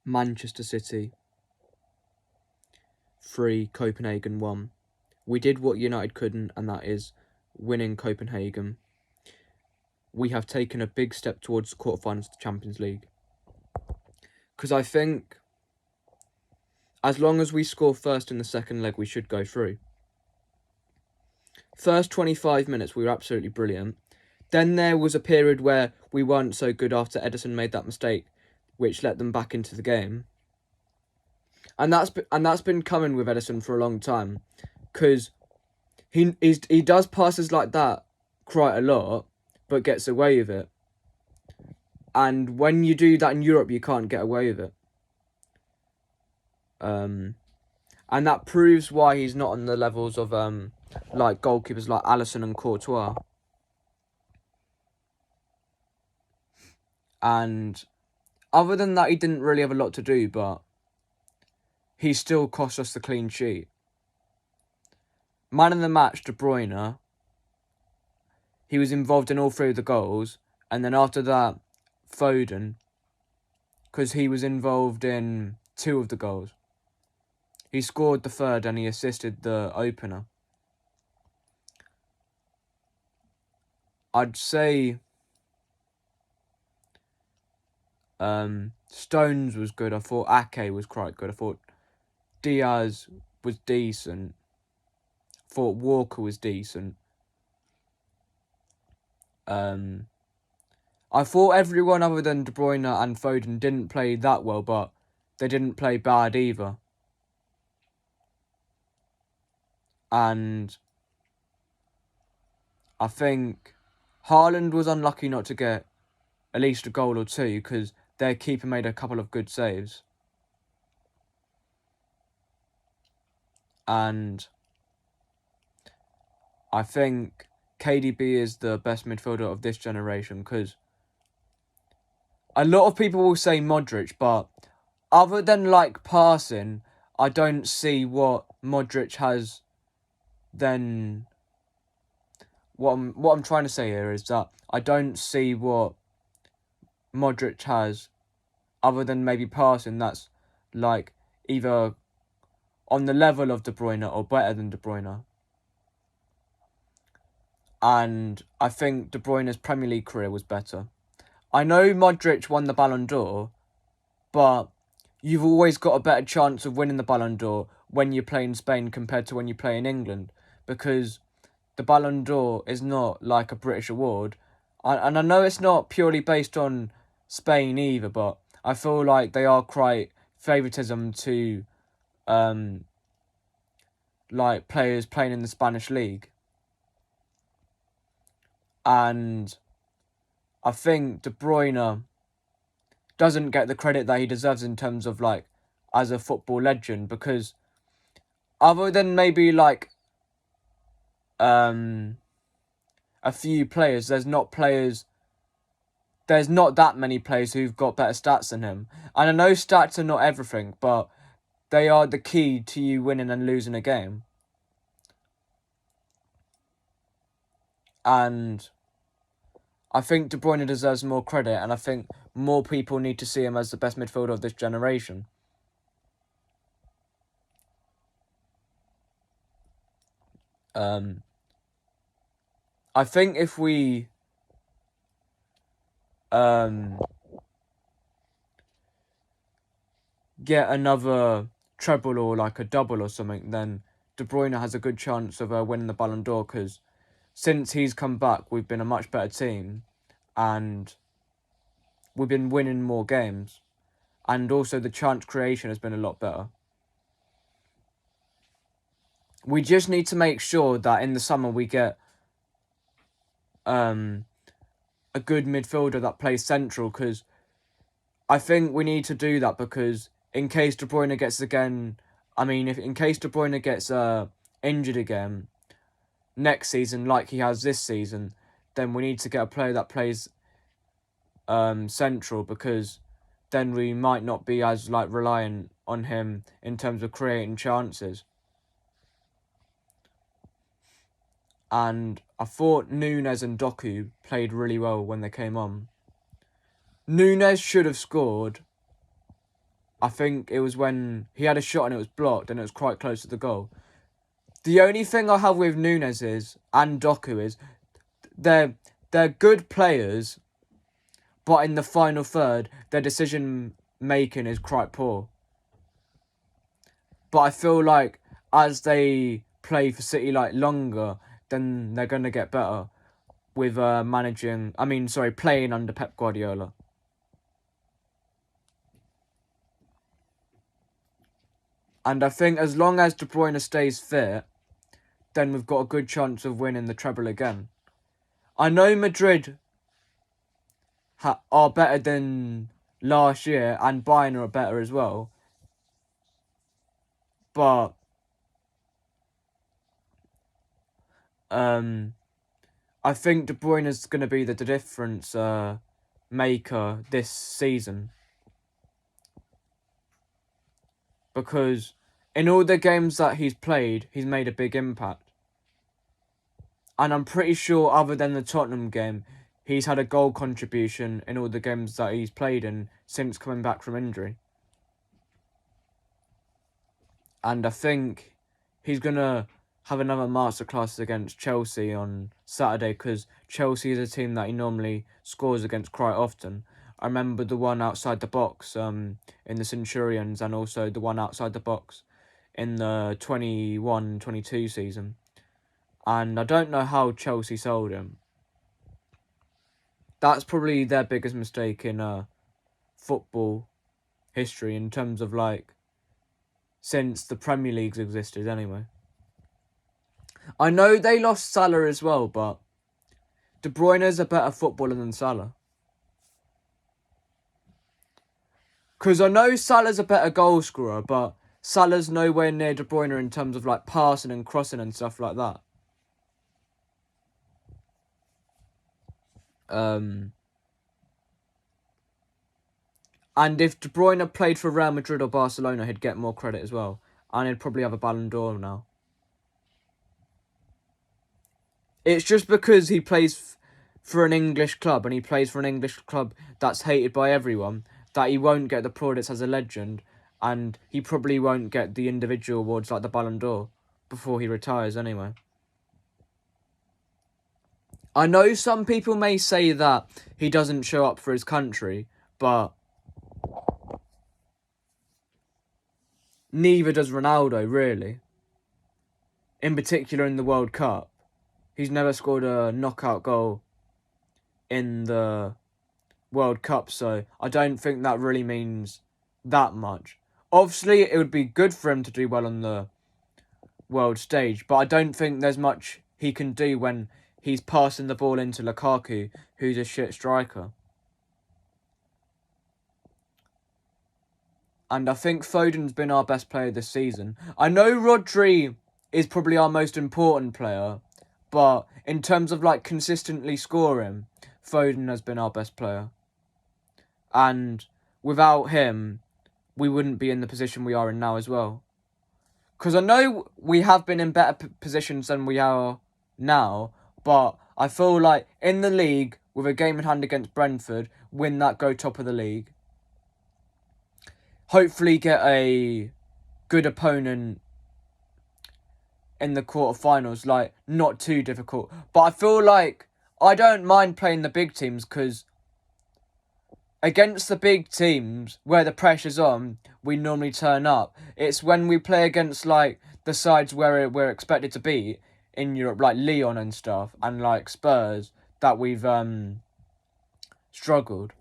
Manchester City 3, Copenhagen 1. We did what United couldn't, and that is winning Copenhagen. We have taken a big step towards the quarterfinals of the Champions League. Because I think as long as we score first in the second leg, we should go through. First 25 minutes, we were absolutely brilliant. Then there was a period where we weren't so good after Ederson made that mistake, which let them back into the game. And that's been coming with Ederson for a long time, because he does passes like that quite a lot, but gets away with it. And when you do that in Europe, you can't get away with it. And that proves why he's not on the levels of like goalkeepers like Alisson and Courtois. And other than that, he didn't really have a lot to do, but he still cost us the clean sheet. Man of the match, De Bruyne. He was involved in all 3 of the goals. And then after that, Foden, because he was involved in 2 of the goals. He scored the 3rd and he assisted the opener. I'd say Stones was good. I thought Ake was quite good. I thought Diaz was decent. I thought Walker was decent. I thought everyone other than De Bruyne and Foden didn't play that well, but they didn't play bad either. And I think Haaland was unlucky not to get at least a goal or 2, because their keeper made a couple of good saves. And I think KDB is the best midfielder of this generation, because a lot of people will say Modric, but other than like passing, I don't see what Modric has. Then what I'm trying to say here is that I don't see what Modric has other than maybe passing that's like either on the level of De Bruyne or better than De Bruyne. And I think De Bruyne's Premier League career was better. I know Modric won the Ballon d'Or, but you've always got a better chance of winning the Ballon d'Or when you play in Spain compared to when you play in England, because the Ballon d'Or is not like a British award. And I know it's not purely based on Spain either, but I feel like they are quite favouritism to like players playing in the Spanish league. And I think De Bruyne doesn't get the credit that he deserves in terms of like as a football legend, because other than maybe like a few players, there's not that many players who've got better stats than him. And I know stats are not everything, but they are the key to you winning and losing a game. And I think De Bruyne deserves more credit, and I think more people need to see him as the best midfielder of this generation. I think if we get another treble or like a double or something, then De Bruyne has a good chance of winning the Ballon d'Or, because since he's come back, we've been a much better team and we've been winning more games, and also the chance creation has been a lot better. We just need to make sure that in the summer we get a good midfielder that plays central, because I think we need to do that, because in case De Bruyne gets in case De Bruyne gets injured again next season like he has this season, then we need to get a player that plays central, because then we might not be as like reliant on him in terms of creating chances. And I thought Nunes and Doku played really well when they came on. Nunes should have scored, I think it was when he had a shot and it was blocked and it was quite close to the goal. The only thing I have with Nunes and Doku is they're good players, but in the final third, their decision making is quite poor. But I feel like as they play for City longer, then they're gonna get better with playing under Pep Guardiola. And I think as long as De Bruyne stays fit, then we've got a good chance of winning the treble again. I know Madrid are better than last year, and Bayern are better as well. But I think De Bruyne is going to be the difference maker this season. Because in all the games that he's played, he's made a big impact. And I'm pretty sure, other than the Tottenham game, he's had a goal contribution in all the games that he's played in since coming back from injury. And I think he's going to have another masterclass against Chelsea on Saturday, because Chelsea is a team that he normally scores against quite often. I remember the one outside the box in the Centurions, and also the one outside the box in the 21-22 season. And I don't know how Chelsea sold him. That's probably their biggest mistake in football history, in terms of since the Premier League's existed anyway. I know they lost Salah as well, but De Bruyne is a better footballer than Salah. Because I know Salah's a better goal scorer, but Salah's nowhere near De Bruyne in terms of passing and crossing and stuff like that. And if De Bruyne played for Real Madrid or Barcelona, he'd get more credit as well. And he'd probably have a Ballon d'Or now. It's just because he plays for an English club, and he plays for an English club that's hated by everyone, that he won't get the plaudits as a legend, and he probably won't get the individual awards like the Ballon d'Or before he retires anyway. I know some people may say that he doesn't show up for his country, but neither does Ronaldo, really. In particular in the World Cup. He's never scored a knockout goal in the World Cup, so I don't think that really means that much. Obviously, it would be good for him to do well on the world stage, but I don't think there's much he can do when he's passing the ball into Lukaku, who's a shit striker. And I think Foden's been our best player this season. I know Rodri is probably our most important player, but in terms of consistently scoring, Foden has been our best player. And without him, we wouldn't be in the position we are in now as well. Because I know we have been in better positions than we are now, but I feel like in the league, with a game in hand against Brentford, win that, go top of the league. Hopefully get a good opponent in the quarterfinals, not too difficult. But I feel like I don't mind playing the big teams, because against the big teams where the pressure's on, we normally turn up. It's when we play against the sides where we're expected to beat in Europe, like Lyon and stuff, and Spurs, that we've struggled.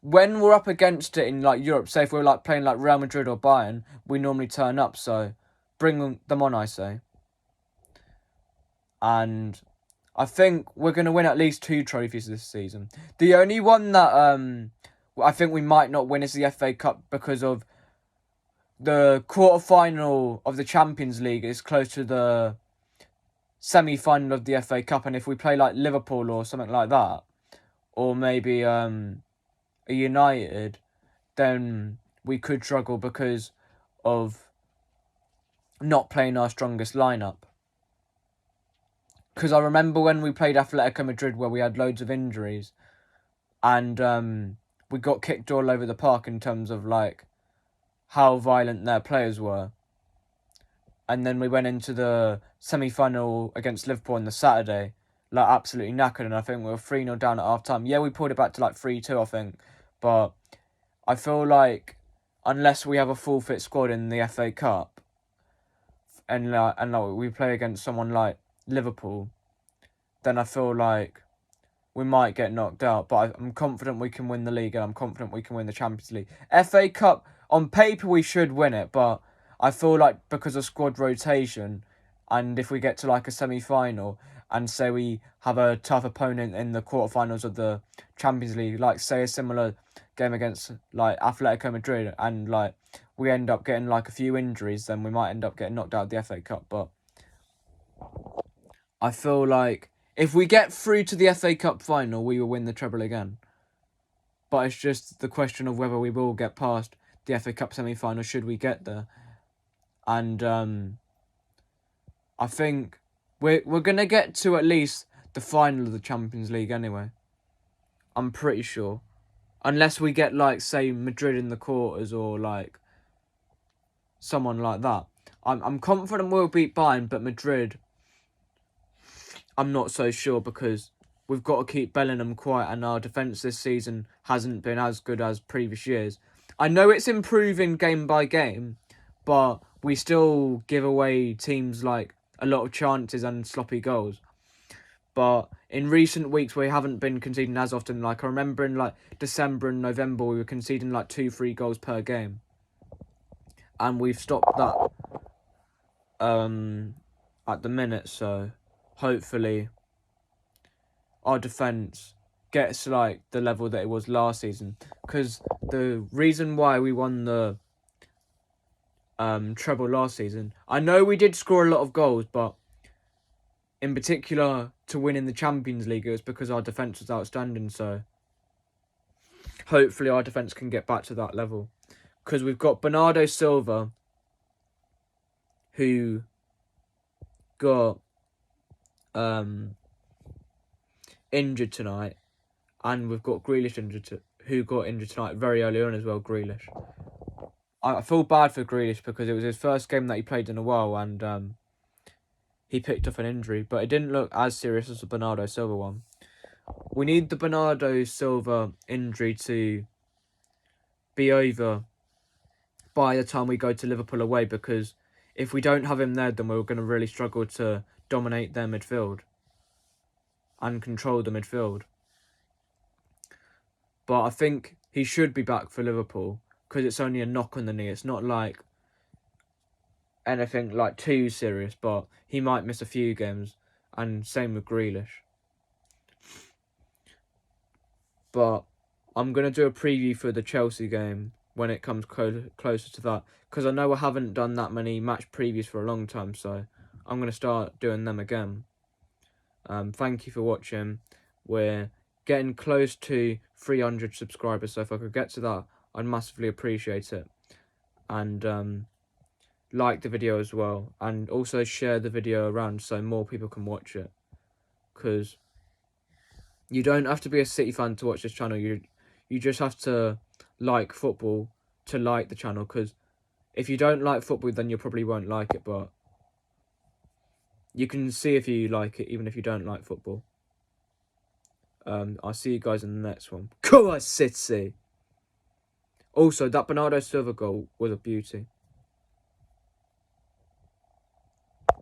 When we're up against it in Europe, say if we're playing Real Madrid or Bayern, we normally turn up. So bring them on, I say. And I think we're going to win at least 2 trophies this season. The only one that I think we might not win is the FA Cup, because of the quarter-final of the Champions League is close to the semi-final of the FA Cup. And if we play Liverpool or something like that, or maybe a United, then we could struggle because of not playing our strongest lineup. Because I remember when we played Atletico Madrid, where we had loads of injuries, and we got kicked all over the park in terms of how violent their players were. And then we went into the semi-final against Liverpool on the Saturday, like absolutely knackered, and I think we were 3-0 down at half-time. Yeah, we pulled it back to like 3-2, I think, but I feel like unless we have a full fit squad in the FA Cup, and we play against someone like Liverpool, then I feel like we might get knocked out. But I'm confident we can win the league, and I'm confident we can win the Champions League. FA Cup, on paper we should win it, but I feel like because of squad rotation, and if we get to like a semi-final, and say we have a tough opponent in the quarterfinals of the Champions League, like say a similar game against like Atletico Madrid, and like we end up getting like a few injuries, then we might end up getting knocked out of the FA Cup. But I feel like if we get through to the FA Cup final, we will win the treble again. But it's just the question of whether we will get past the FA Cup semi-final should we get there. And I think we're going to get to at least the final of the Champions League anyway. I'm pretty sure. Unless we get, like, say, Madrid in the quarters or, like, someone like that. I'm confident we'll beat Bayern, but Madrid, I'm not so sure because we've got to keep Bellingham quiet and our defence this season hasn't been as good as previous years. I know it's improving game by game, but we still give away teams, like, a lot of chances and sloppy goals. But in recent weeks, we haven't been conceding as often. Like, I remember in, like, December and November, we were conceding, like, 2-3 goals per game. And we've stopped that at the minute, so hopefully our defence gets, like, the level that it was last season. Because the reason why we won the treble last season, I know we did score a lot of goals, but in particular to win in the Champions League, it was because our defence was outstanding. So hopefully our defence can get back to that level. Because we've got Bernardo Silva, who got injured tonight, and we've got Grealish who got injured tonight very early on as well, Grealish. I feel bad for Grealish because it was his first game that he played in a while, and he picked up an injury, but it didn't look as serious as the Bernardo Silva one. We need the Bernardo Silva injury to be over by the time we go to Liverpool away, because if we don't have him there, then we're going to really struggle to dominate their midfield and control the midfield. But I think he should be back for Liverpool because it's only a knock on the knee. It's not like anything like too serious, but he might miss a few games, and same with Grealish. But I'm going to do a preview for the Chelsea game when it comes closer to that, because I know I haven't done that many match previews for a long time, so I'm going to start doing them again. Thank you for watching. We're getting close to 300 subscribers, so if I could get to that, I'd massively appreciate it. And like the video as well, and also share the video around so more people can watch it, because you don't have to be a City fan to watch this channel. You just have to like football to like the channel, because if you don't like football, then you probably won't like it, but you can see if you like it even if you don't like football. I'll see you guys in the next one. Go on, City! Also, that Bernardo Silva goal was a beauty.